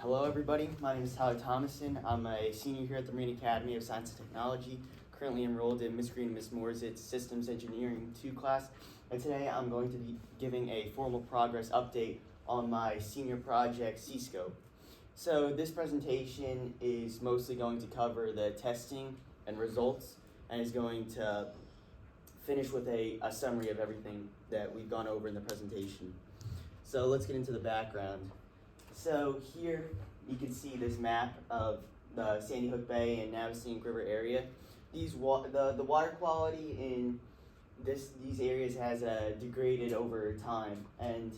Hello everybody, my name is Thomassen. I'm a senior here at the Marine Academy of Science and Technology, currently enrolled in Miss Green and Miss Moore's Systems Engineering 2 class, and today I'm going to be giving a formal progress update on my senior project, C-Scope. So this presentation is mostly going to cover the testing and results, and is going to finish with a summary of everything that we've gone over in the presentation. So let's get into the background. So here you can see this map of the Sandy Hook Bay and Navesink River area. The water quality in these areas has degraded over time, and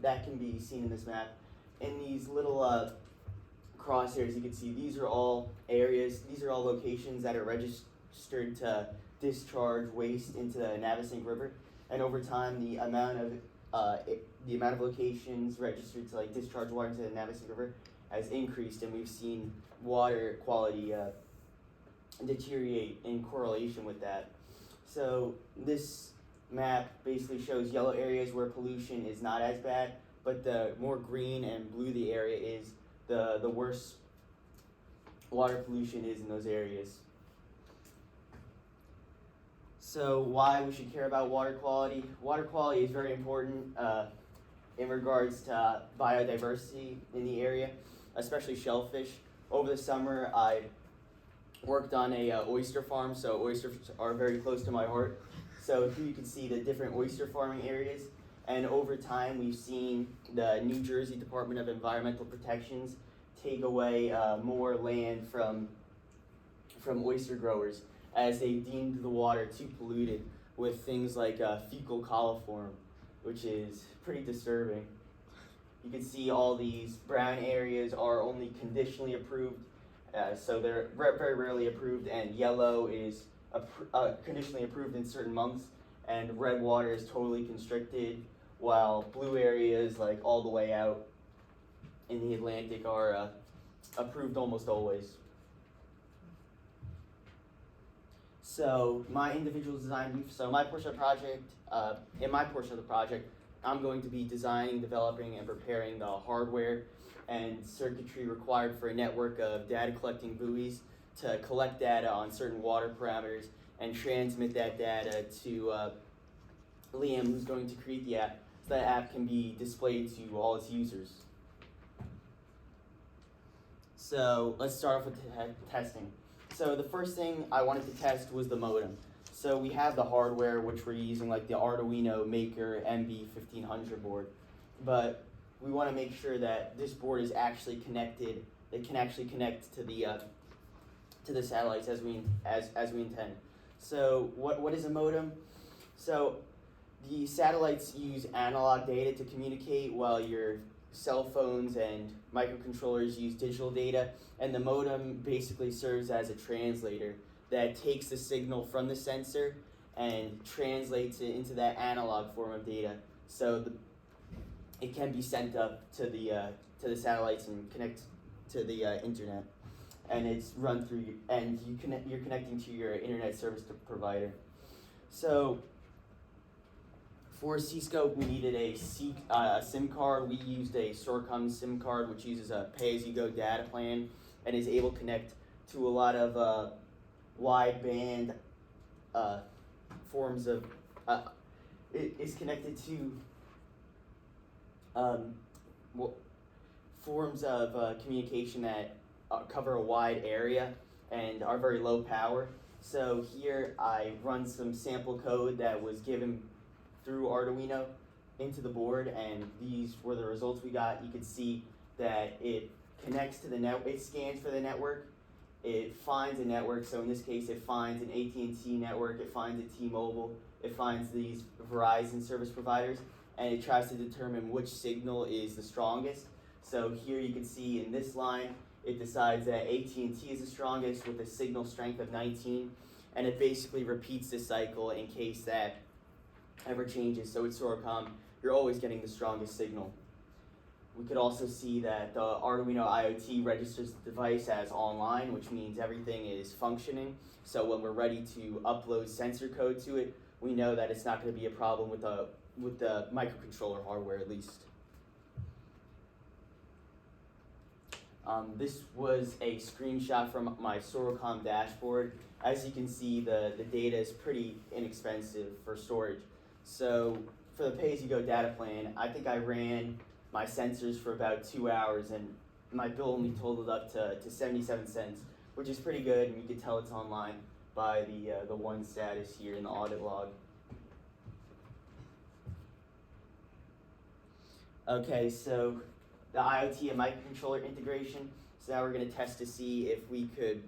that can be seen in this map. In these little crosshairs, you can see these are all areas, these are all locations that are registered to discharge waste into the Navesink River, and over time the amount of locations registered to discharge water into the Navesink River has increased, and we've seen water quality deteriorate in correlation with that. So this map basically shows yellow areas where pollution is not as bad, but the more green and blue the area is, the worse water pollution is in those areas. So why we should care about water quality? Water quality is very important in regards to biodiversity in the area, especially shellfish. Over the summer, I worked on a oyster farm, so oysters are very close to my heart. So here you can see the different oyster farming areas, and over time we've seen the New Jersey Department of Environmental Protections take away more land from oyster growers, as they deemed the water too polluted with things like fecal coliform, which is pretty disturbing. You can see all these brown areas are only conditionally approved, so they're very rarely approved, and yellow is conditionally approved in certain months, and red water is totally constricted, while blue areas, like all the way out in the Atlantic, are approved almost always. So my individual design brief. So my portion of the project, in my portion of the project, I'm going to be designing, developing, and preparing the hardware and circuitry required for a network of data collecting buoys to collect data on certain water parameters and transmit that data to Liam, who's going to create the app, so that app can be displayed to all its users. So let's start off with testing. So the first thing I wanted to test was the modem. So we have the hardware, which we're using, like the Arduino Maker MB1500 board, but we want to make sure that this board is actually connected. It can actually connect to the satellites as we intend. So what is a modem? So the satellites use analog data to communicate, while your cell phones and microcontrollers use digital data, and the modem basically serves as a translator that takes the signal from the sensor and translates it into that analog form of data, so it can be sent up to the satellites and connect to the internet, and it's run through you're connecting to your internet service provider. So for C-Scope, we needed a SIM card. We used a Sorcom SIM card, which uses a pay-as-you-go data plan and is able to connect to a lot of wideband forms of. It is connected to forms of communication that cover a wide area and are very low power. So here I run some sample code that was given through Arduino into the board, and these were the results we got. You could see that it connects to the net, it scans for the network, it finds a network. So in this case, it finds an AT&T network, it finds a T-Mobile, it finds these Verizon service providers, and it tries to determine which signal is the strongest. So here you can see in this line, it decides that AT&T is the strongest with a signal strength of 19, and it basically repeats this cycle in case that ever changes. So it's Sorcom, you're always getting the strongest signal. We could also see that the Arduino IoT registers the device as online, which means everything is functioning. So when we're ready to upload sensor code to it, we know that it's not going to be a problem with the microcontroller hardware, at least. This was a screenshot from my Sorocom dashboard. As you can see, the data is pretty inexpensive for storage. So for the pay-as-you-go data plan, I think I ran my sensors for about 2 hours, and my bill only totaled up to 77 cents, which is pretty good, and you can tell it's online by the one status here in the audit log. Okay, so the IoT and microcontroller integration. So now we're going to test to see if we could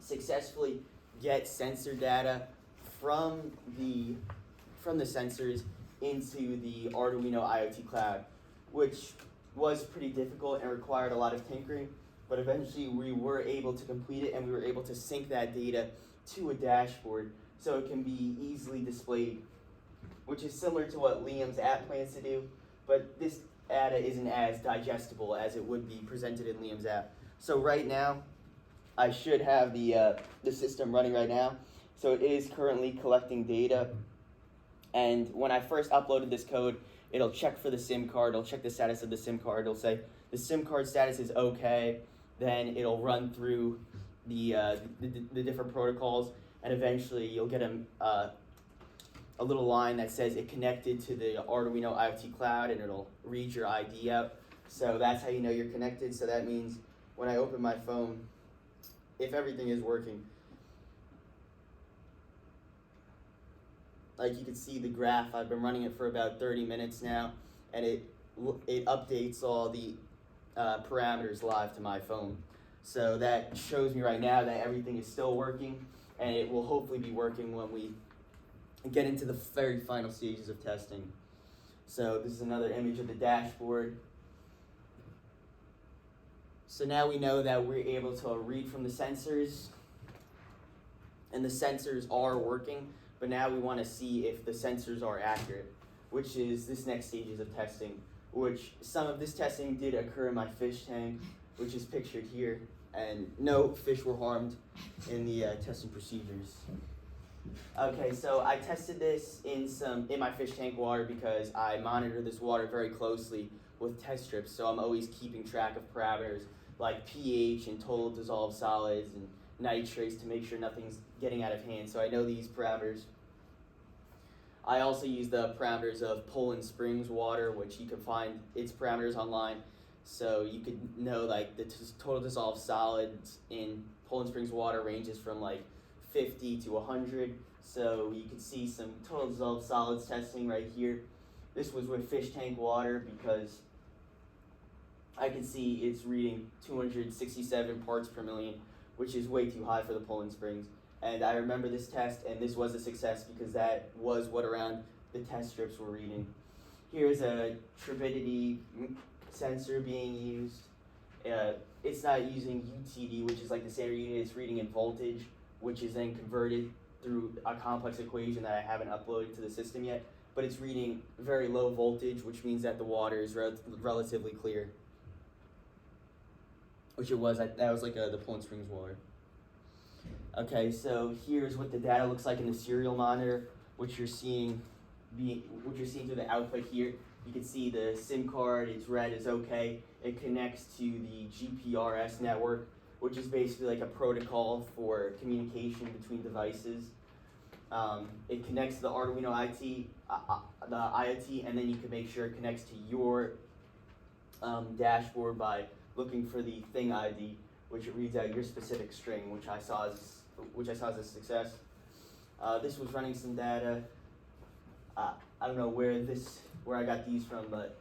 successfully get sensor data from the sensors into the Arduino IoT cloud, which was pretty difficult and required a lot of tinkering, but eventually we were able to complete it, and we were able to sync that data to a dashboard so it can be easily displayed, which is similar to what Liam's app plans to do, but this data isn't as digestible as it would be presented in Liam's app. So right now, I should have the system running right now. So it is currently collecting data, and when I first uploaded this code, it'll check for the SIM card, it'll check the status of the SIM card, it'll say the SIM card status is okay, then it'll run through the different protocols, and eventually you'll get a little line that says it connected to the Arduino IoT cloud, and it'll read your ID out. So that's how you know you're connected. So that means when I open my phone, if everything is working, like you can see the graph, I've been running it for about 30 minutes now, and it updates all the parameters live to my phone. So that shows me right now that everything is still working, and it will hopefully be working when we get into the very final stages of testing. So this is another image of the dashboard. So now we know that we're able to read from the sensors, and the sensors are working, but now we want to see if the sensors are accurate, which is this next stages of testing, which some of this testing did occur in my fish tank, which is pictured here, and no fish were harmed in the testing procedures. Okay, so I tested this in my fish tank water because I monitor this water very closely with test strips, so I'm always keeping track of parameters like pH and total dissolved solids and nitrates to make sure nothing's getting out of hand, so I know these parameters. I also use the parameters of Poland Springs water, which you can find its parameters online, so you could know like the total dissolved solids in Poland Springs water ranges from like 50 to 100, so you can see some total dissolved solids testing right here. This was with fish tank water because I can see it's reading 267 parts per million, which is way too high for the Poland Springs. And I remember this test, and this was a success because that was what around the test strips were reading. Here's a turbidity sensor being used. It's not using UTD, which is like the standard unit, it's reading in voltage, which is then converted through a complex equation that I haven't uploaded to the system yet, but it's reading very low voltage, which means that the water is relatively clear, which it was. That was like the Poland Springs water. Okay, so here's what the data looks like in the serial monitor, which you're seeing through the output here. You can see the SIM card, it's red, is okay. It connects to the GPRS network, which is basically like a protocol for communication between devices. It connects to the Arduino the IoT, and then you can make sure it connects to your dashboard by looking for the thing ID, which it reads out your specific string, which I saw as a success. This was running some data. I don't know where I got these from, but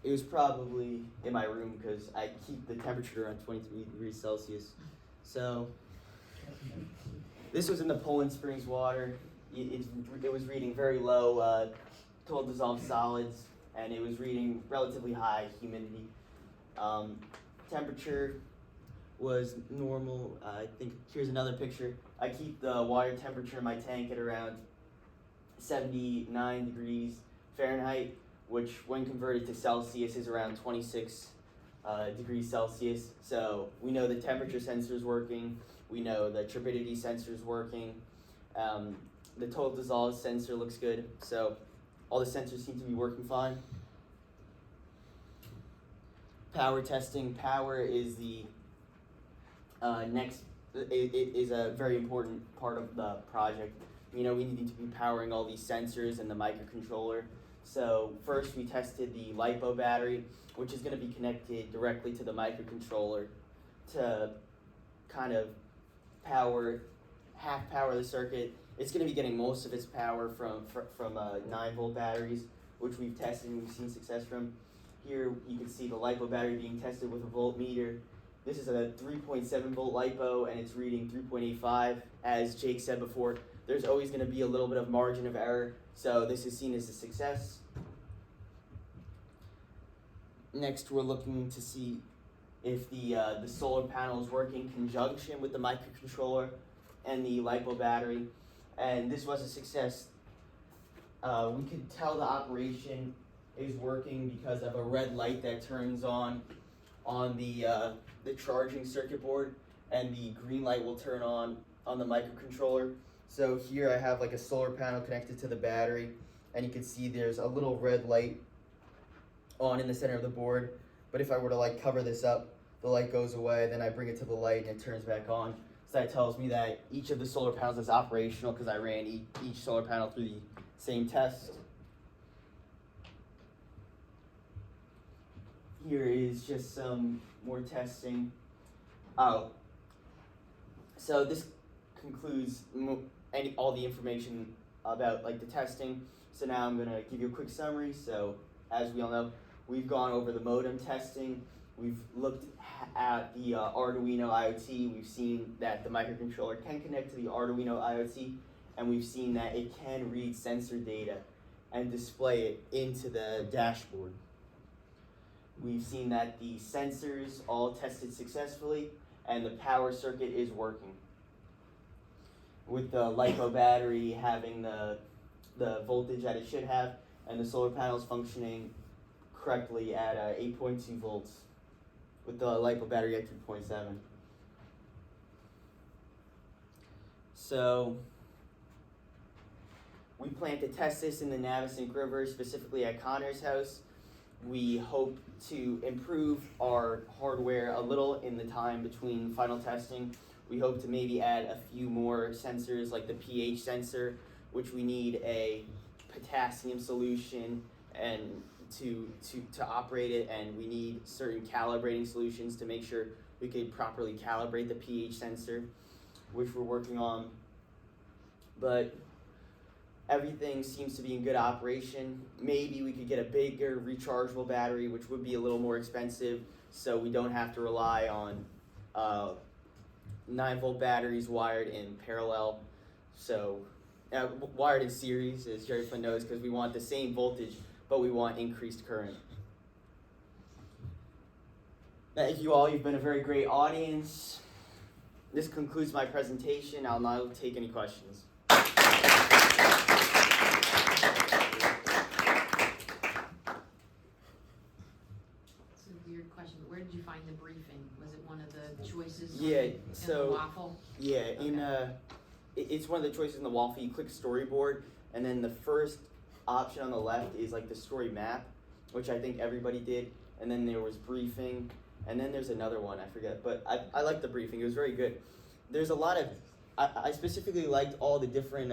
it was probably in my room because I keep the temperature around 23 degrees Celsius. So this was in the Poland Springs water. It was reading very low total dissolved solids, and it was reading relatively high humidity. Temperature was normal. I think here's another picture. I keep the water temperature in my tank at around 79 degrees Fahrenheit, which when converted to Celsius is around 26 degrees Celsius. So we know the temperature sensor is working, we know the turbidity sensor is working, the total dissolved sensor looks good, so all the sensors seem to be working fine. Power testing. Power is the it is a very important part of the project. We need to be powering all these sensors and the microcontroller. So first we tested the LiPo battery, which is going to be connected directly to the microcontroller to kind of half power the circuit. It's going to be getting most of its power from 9-volt batteries, which we've tested and we've seen success from. Here you can see the LiPo battery being tested with a voltmeter. This is a 3.7 volt LiPo and it's reading 3.85. As Jake said before, there's always going to be a little bit of margin of error, so this is seen as a success. Next, we're looking to see if the solar panel is working in conjunction with the microcontroller and the LiPo battery, and this was a success. We could tell the operation is working because of a red light that turns on the charging circuit board, and the green light will turn on the microcontroller. So here I have like a solar panel connected to the battery, and you can see there's a little red light on in the center of the board. But if I were to like cover this up, the light goes away, then I bring it to the light and it turns back on. So that tells me that each of the solar panels is operational because I ran each solar panel through the same test. Here is just some more testing. So this concludes all the information about like the testing. So now I'm gonna give you a quick summary. So as we all know, we've gone over the modem testing. We've looked at the Arduino IoT. We've seen that the microcontroller can connect to the Arduino IoT, and we've seen that it can read sensor data and display it into the dashboard. We've seen that the sensors all tested successfully and the power circuit is working, with the LiPo battery having the voltage that it should have and the solar panels functioning correctly at 8.2 volts with the LiPo battery at 3.7. So we plan to test this in the Navesink River, specifically at Connor's house. We hope to improve our hardware a little in the time between final testing. We hope to maybe add a few more sensors like the pH sensor, which we need a potassium solution and to operate it, and we need certain calibrating solutions to make sure we could properly calibrate the pH sensor, which we're working on. But everything seems to be in good operation. Maybe we could get a bigger rechargeable battery, which would be a little more expensive, so we don't have to rely on 9-volt batteries wired in parallel. So wired in series, as Jerry Flynn knows, because we want the same voltage, but we want increased current. Thank you all. You've been a very great audience. This concludes my presentation. I'll now take any questions. Question, but where did you find the briefing? Was it one of the choices in the waffle? Yeah, Okay. It's one of the choices in the waffle. You click storyboard, and then the first option on the left is like the story map, which I think everybody did, and then there was briefing, and then there's another one, I forget, but I liked the briefing. It was very good. There's a lot of, I specifically liked all the different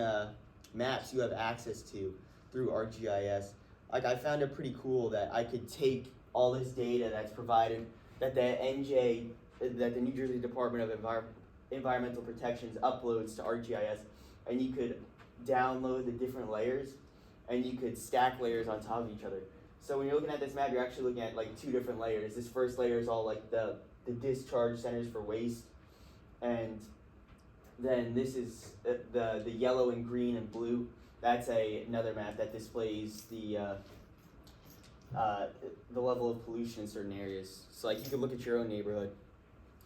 maps you have access to through ArcGIS. Like, I found it pretty cool that I could take all this data that's provided, that the New Jersey Department of Environmental Protections uploads to ArcGIS, and you could download the different layers, and you could stack layers on top of each other. So when you're looking at this map, you're actually looking at like 2 different layers. This first layer is all like the discharge centers for waste, and then this is the yellow and green and blue. That's another map that displays the level of pollution in certain areas. So like you could look at your own neighborhood.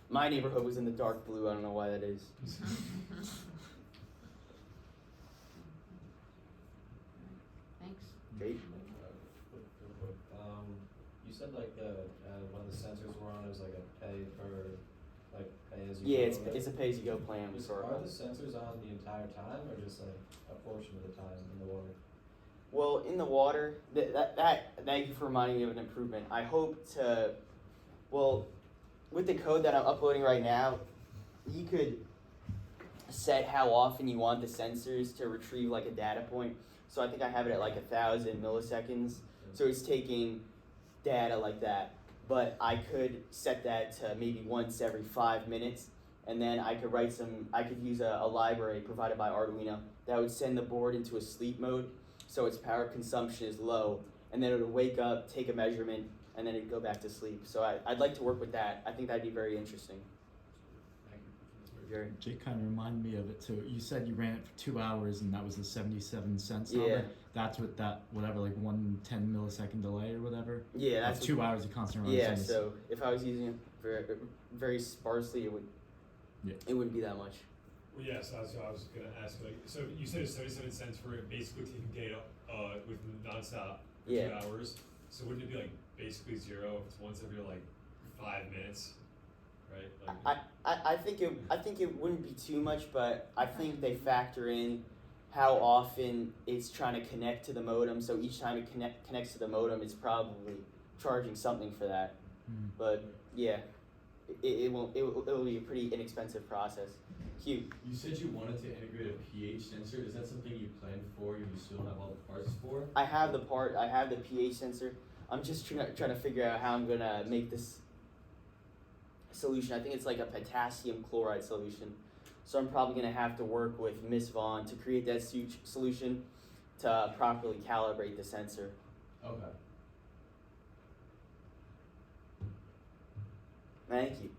My neighborhood was in the dark blue. I don't know why that is. Thanks. Great. You said like one of the sensors were on, it was like a pay as you Yeah, go. it's a pay-as-you-go plan. Are the sensors on the entire time, or just like a portion of the time in the water? Well, in the water, thank you for reminding me of an improvement. I hope to Well, with the code that I'm uploading right now, you could set how often you want the sensors to retrieve like a data point. So I think I have it at like 1,000 milliseconds. So it's taking data like that. But I could set that to maybe once every 5 minutes, and then I could use a library provided by Arduino that would send the board into a sleep mode, so its power consumption is low, and then it would wake up, take a measurement, and then it'd go back to sleep. So I'd like to work with that. I think that'd be very interesting. Jerry? Jake kind of reminded me of it too. You said you ran it for 2 hours and that was the 77 cents Yeah. number. That's with that, whatever, like 110 millisecond delay or whatever? Yeah, that's 2 hours of constant run. Yeah, so if I was using it very, very sparsely, it wouldn't be that much. Well, yes, I was gonna ask, like, so you said it's 77 cents for basically taking data, with nonstop for Yeah. 2 hours. So wouldn't it be like basically zero if it's once every like 5 minutes, right? Like, I think it wouldn't be too much, but I think they factor in how often it's trying to connect to the modem. So each time it connects to the modem, it's probably charging something for that. But yeah, it'll be a pretty inexpensive process. Hugh. You said you wanted to integrate a pH sensor. Is that something you planned for and you still have all the parts for? I have the pH sensor. I'm just trying to figure out how I'm gonna make this solution. I think it's like a potassium chloride solution. So I'm probably gonna have to work with Miss Vaughn to create that solution to properly calibrate the sensor. Okay. Thank you.